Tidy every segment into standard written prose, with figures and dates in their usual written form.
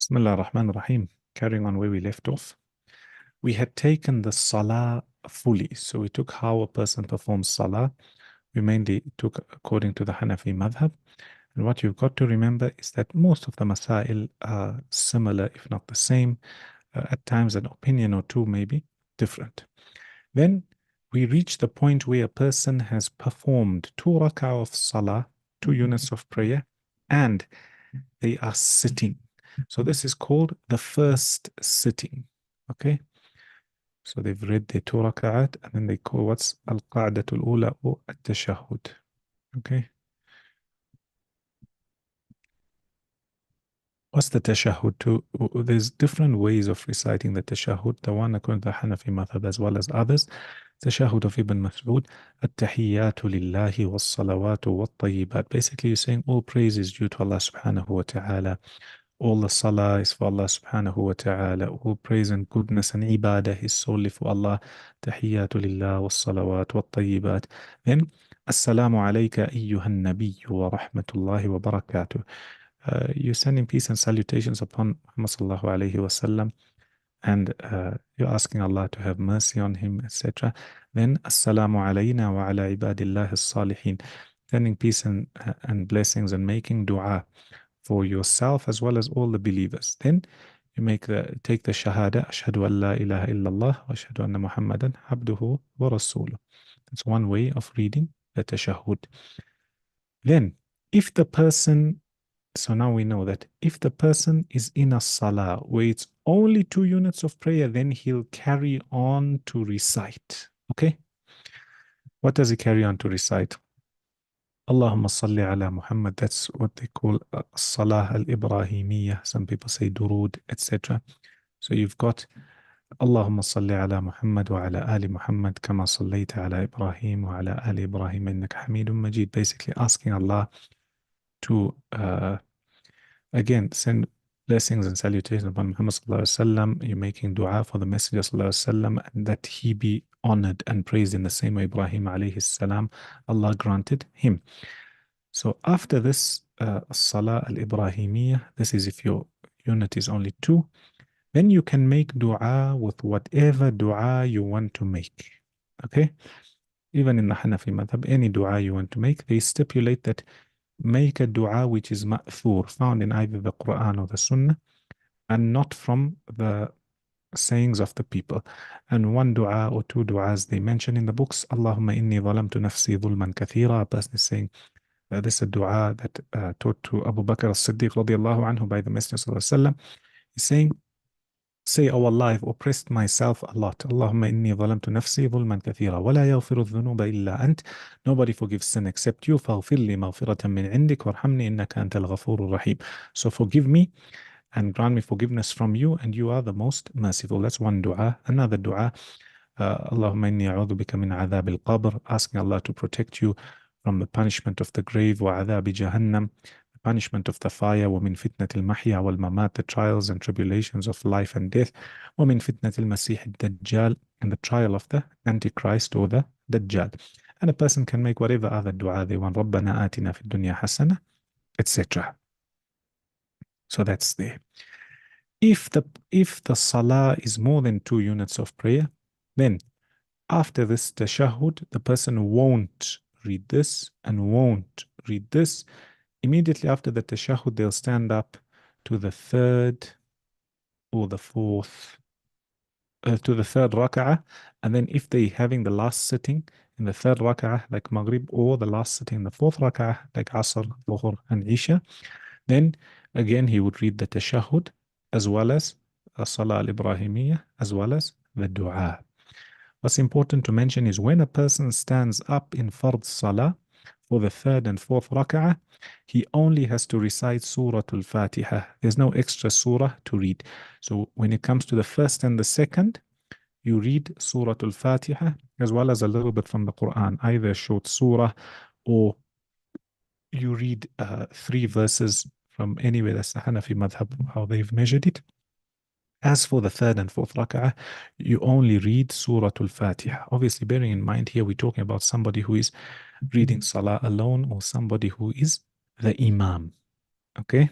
Bismillah ar-Rahman ar-Rahim. Carrying on where we left off. We had taken the Salah fully. So we took how a person performs Salah. We mainly took according to the Hanafi madhab. And what you've got to remember is that most of the Masail are similar, if not the same. At times an opinion or two may be different. Then we reach the point where a person has performed 2 rak'ah of Salah, 2 units of prayer, and they are sitting. So this is called the first sitting. Okay. So they've read their 2 rak'at and then they call what's al-qa'datul ula or at-tashahhud. Okay. What's the tashahhud too? There's different ways of reciting the tashahhud. The one according to the Hanafi madhab as well as others. Tashahhud of Ibn Mas'ud. At-tahiyyatu lillahi was-salawatu wat-tayyibat. Basically you're saying all praise is due to Allah subhanahu wa ta'ala. All the salah is for Allah subhanahu wa ta'ala. All praise and goodness and ibadah is solely for Allah. Tahiyyatu lillah wa salawat wa tayyibat. Then, Assalamu alayka ayyuhan nabiyyu wa rahmatullahi wa barakatuh. You're sending peace and salutations upon Muhammad sallallahu alayhi wa sallam, and you're asking Allah to have mercy on him, etc. Then, Assalamu alayna wa ala ibadillahi as-salihin. Sending peace and blessings and making dua for yourself as well as all the believers. Then you take the shahada, ashhadu an la ilaha illallah wa ashhadu anna Muhammadan abduhu wa rasuluh. That's one way of reading the tashahhud. Then if the person, so now we know that if the person is in a salah where it's only 2 units of prayer, then he'll carry on to recite. Okay? What does he carry on to recite? Allahumma salli ala Muhammad. That's what they call Salah al-Ibrahimiyya. Some people say Durud, etc. So you've got Allahumma salli ala Muhammad wa ala ali Muhammad kama sallayta ala Ibrahim wa ala ali Ibrahim innaka Hamidun Majid. Basically asking Allah to again send blessings and salutations upon Muhammad sallallahu alaihi wasallam. You're making dua for the Messenger sallallahu alaihi wasallam and that he be honored and praised in the same way Ibrahim alayhi salam, Allah granted him. So after this Salah al-Ibrahimiyya, this is if your unit is only 2, then you can make dua with whatever dua you want to make. Okay? Even in the Hanafi madhab, any dua you want to make, they stipulate that make a dua which is ma'thur, found in either the Quran or the Sunnah, and not from the sayings of the people. And one dua or 2 duas they mention in the books, Allahumma inni zalamtu nafsi dhulman kathira. A person is saying, this is a dua that taught to Abu Bakr as-Siddiq radiallahu anhu by the Messenger sallallahu alaihi wasallam. He's saying, say, oh Allah, I've oppressed myself a lot. Allahumma inni zalamtu nafsi dhulman kathira wa la yaghfiru dhunuba illa ant. Nobody forgives sin except you. Faghfir li maghfiratan min indik warhamni innaka antal ghafurur rahim. So forgive me and grant me forgiveness from you, and you are the most merciful. That's one dua. Another dua, Allahumma inni a'udhu bika min adhab al-qabr, asking Allah to protect you from the punishment of the grave, wa adhab jahannam, the punishment of the fire, wa min fitnat al-mahya wal mamat, the trials and tribulations of life and death, wa min fitnat al-masih al-dajjal, and the trial of the Antichrist or the Dajjal. And a person can make whatever other dua they want, Rabbana atina fid dunya hasana, etc. So that's there. If the salah is more than 2 units of prayer, then after this tashahhud, the person won't read this and won't read this. Immediately after the tashahhud, they'll stand up to the third or the fourth, to the third rak'ah. And then if they're having the last sitting in the third rak'ah, like Maghrib, or the last sitting in the fourth rak'ah, like Asr, Dhuhr, and Isha, then again he would read the tashahhud as well as Salah al-Ibrahimiyya as well as the dua. What's important to mention is when a person stands up in Fard Salah for the third and fourth rak'ah, he only has to recite Surah Al-Fatiha. There's no extra surah to read. So when it comes to the first and the second, you read Surah Al-Fatiha as well as a little bit from the Quran, either a short surah or you read 3 verses from anywhere. That's the Hanafi madhab, how they've measured it. As for the third and fourth rak'ah, you only read Surah Al-Fatiha. Obviously, bearing in mind here, we're talking about somebody who is reading Salah alone or somebody who is the Imam. Okay?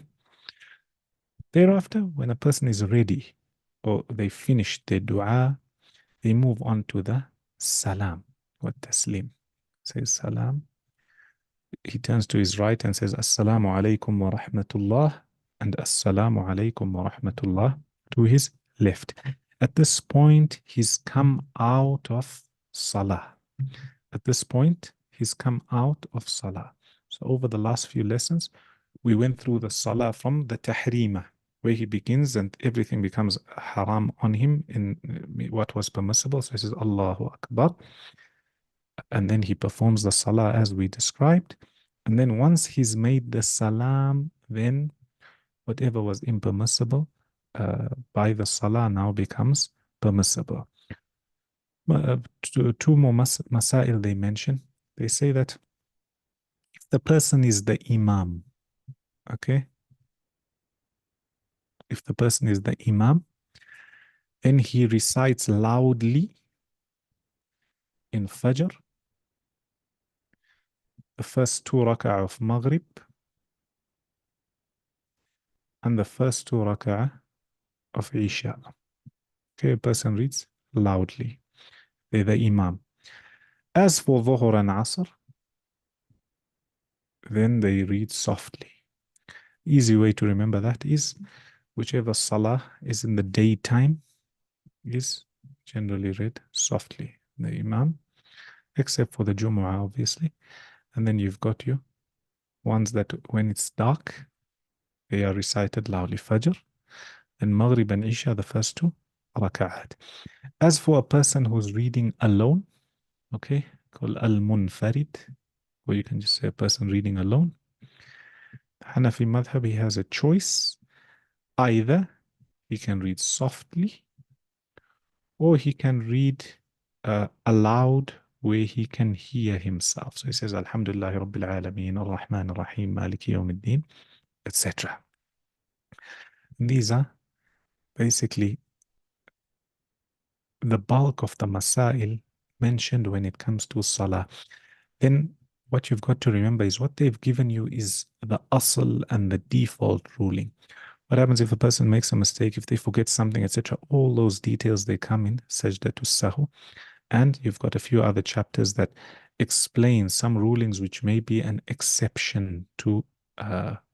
Thereafter, when a person is ready or they finish the dua, they move on to the salam or taslim. Says salam. He turns to his right and says assalamu alaikum wa rahmatullah and assalamu alaikum wa rahmatullah to his left. At this point, he's come out of salah. At this point, he's come out of salah. So over the last few lessons, we went through the salah from the tahrima, where he begins and everything becomes haram on him in what was permissible. So he says Allahu Akbar. And then he performs the salah as we described. And then once he's made the salam, then whatever was impermissible by the salah now becomes permissible. Two more masail they mention. They say that if the person is the imam, okay, if the person is the imam, then he recites loudly in Fajr, the first two rak'ah of Maghrib, and the first two rak'ah of Isha. Okay, a person reads loudly. They're the imam. As for Dhuhr and Asr, then they read softly. Easy way to remember that is whichever salah is in the daytime is generally read softly, the imam, except for the Jumu'ah, obviously. And then you've got your ones that when it's dark, they are recited loudly. Fajr and Maghrib and Isha, the first two raka'at. As for a person who's reading alone, okay, called al-munfarid, or you can just say a person reading alone, Hanafi madhab, he has a choice. Either he can read softly or he can read aloud where he can hear himself. So he says, Alhamdulillah Rabbil Alameen, Ar-Rahman Ar-Rahim, Maliki Yawmiddin, etc. These are basically the bulk of the masail mentioned when it comes to salah. Then what you've got to remember is what they've given you is the asl and the default ruling. What happens if a person makes a mistake, if they forget something, etc.? All those details, they come in Sajda to Sahu. And you've got a few other chapters that explain some rulings which may be an exception to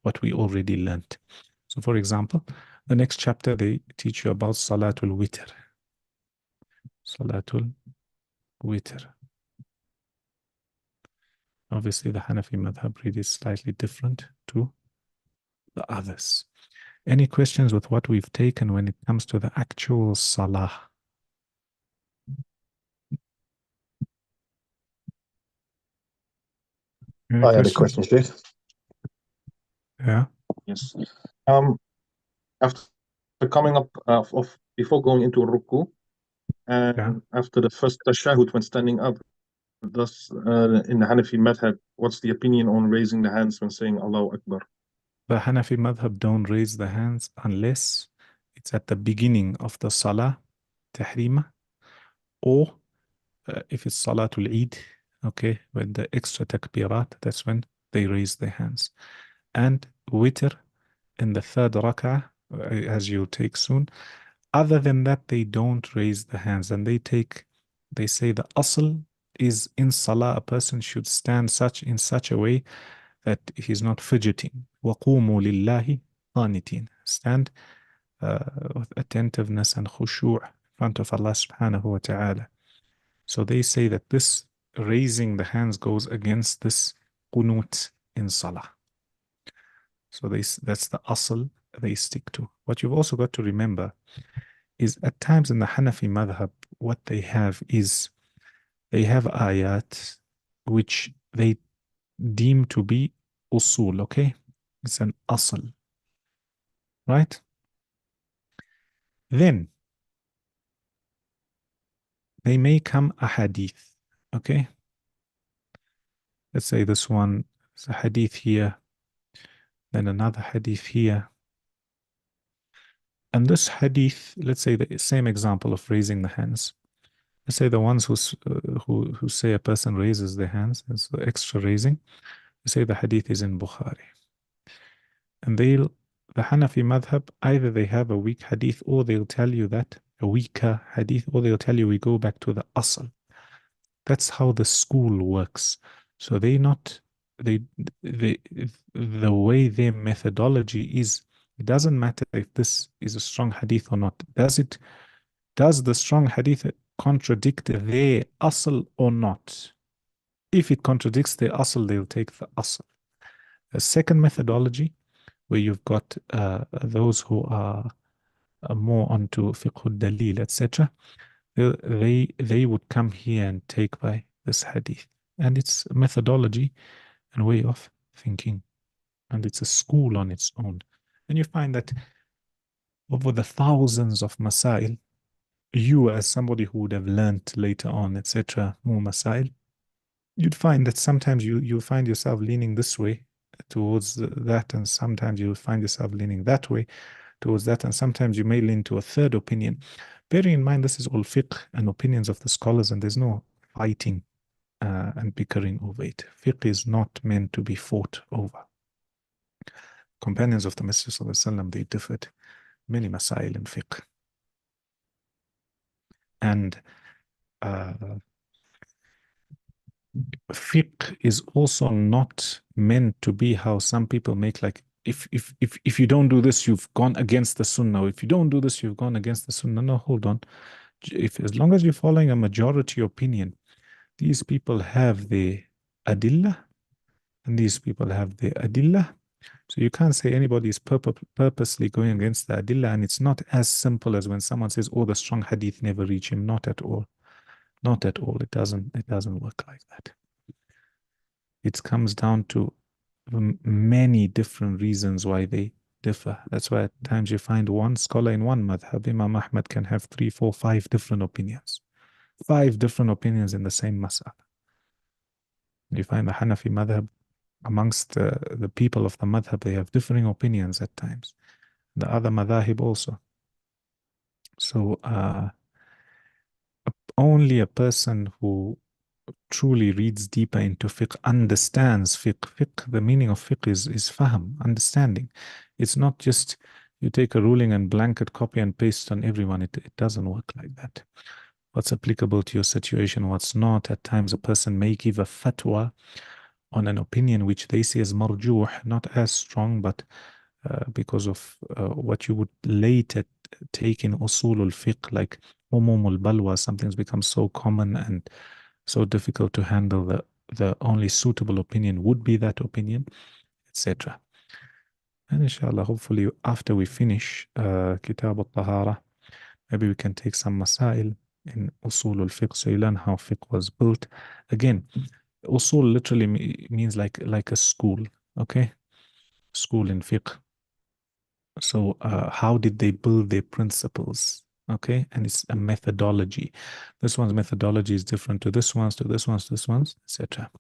what we already learnt. So for example, the next chapter, they teach you about Salatul Witr. Salatul Witr. Obviously, the Hanafi madhab read is slightly different to the others. Any questions with what we've taken when it comes to the actual Salah? Any I had a questions? question, Sheikh. Yeah. Yes. After coming up before going into ruku, and Yeah. after the first tashahhud when standing up, thus in the Hanafi madhab, what's the opinion on raising the hands when saying Allahu Akbar? The Hanafi madhab don't raise the hands unless it's at the beginning of the Salah, Tahrima, or if it's Salatul Eid, okay, when the extra takbirat, that's when they raise their hands. And Witr in the third rak'ah, as you'll take soon. Other than that, they don't raise the hands, and they say the asl is in Salah, a person should stand in such a way that he's not fidgeting. وَقُومُوا لِلَّهِ قَانِتِينَ. Stand with attentiveness and khushu' in front of Allah subhanahu wa ta'ala. So they say that this raising the hands goes against this qunut in Salah. So that's the asl they stick to. What you've also got to remember is at times in the Hanafi madhab, what they have is they have ayat which they deem to be usul, okay? It's an asl, right? Then they may come a hadith, okay? Let's say this one is a hadith here, then another hadith here. And this hadith, let's say the same example of raising the hands. Let's say the ones who say a person raises their hands, it's the extra raising. They say the hadith is in Bukhari. And they'll the Hanafi madhab, either they have a weak hadith or they'll tell you that a weaker hadith, or they'll tell you we go back to the asl. That's how the school works. So they they the way their methodology is, it doesn't matter if this is a strong hadith or not. Does the strong hadith contradict their asl or not? If it contradicts their asl, they'll take the asl. A second methodology, where you've got those who are more onto fiqh al-dalil, etc., they would come here and take by this hadith. And it's a methodology and way of thinking. And it's a school on its own. And you find that over the thousands of masail, you as somebody who would have learnt later on, etc., more masail, you'd find that sometimes you find yourself leaning this way towards that, and sometimes you'll find yourself leaning that way towards that, and sometimes you may lean to a third opinion. Bearing in mind, this is all fiqh and opinions of the scholars, and there's no fighting and bickering over it. Fiqh is not meant to be fought over. Companions of the Messenger ﷺ, they differed many masail in fiqh. And fiqh is also not meant to be how some people make, like, if you don't do this, you've gone against the sunnah. If you don't do this, you've gone against the sunnah. No, hold on. If as long as you're following a majority opinion, these people have the adillah and these people have the adillah. So you can't say anybody is purposely going against the adillah, and it's not as simple as when someone says, oh, the strong hadith never reach him. Not at all. Not at all. It doesn't work like that. It comes down to many different reasons why they differ. That's why at times you find one scholar in one madhab, Imam Ahmad, can have 3, 4, 5 different opinions. 5 different opinions in the same mas'ala. You find the Hanafi madhab, amongst the people of the madhab, they have differing opinions at times. The other madhahib also. So only a person who truly reads deeper into fiqh understands fiqh. Fiqh, the meaning of fiqh is fahm, understanding. It's not just you take a ruling and blanket copy and paste on everyone. It doesn't work like that. What's applicable to your situation, what's not. At times a person may give a fatwa on an opinion which they see as marjuh, not as strong, but because of what you would later take in usul al-fiqh, like umum al-balwa, something's become so common and so difficult to handle, the only suitable opinion would be that opinion, etc. And inshallah, hopefully after we finish Kitab al-Tahara, maybe we can take some masail in usul al-fiqh, so you learn how fiqh was built. Again, usul literally means like a school, okay? School in fiqh. So how did they build their principles? Okay, and it's a methodology. This one's methodology is different to this one's, to this one's, to this one's, etc.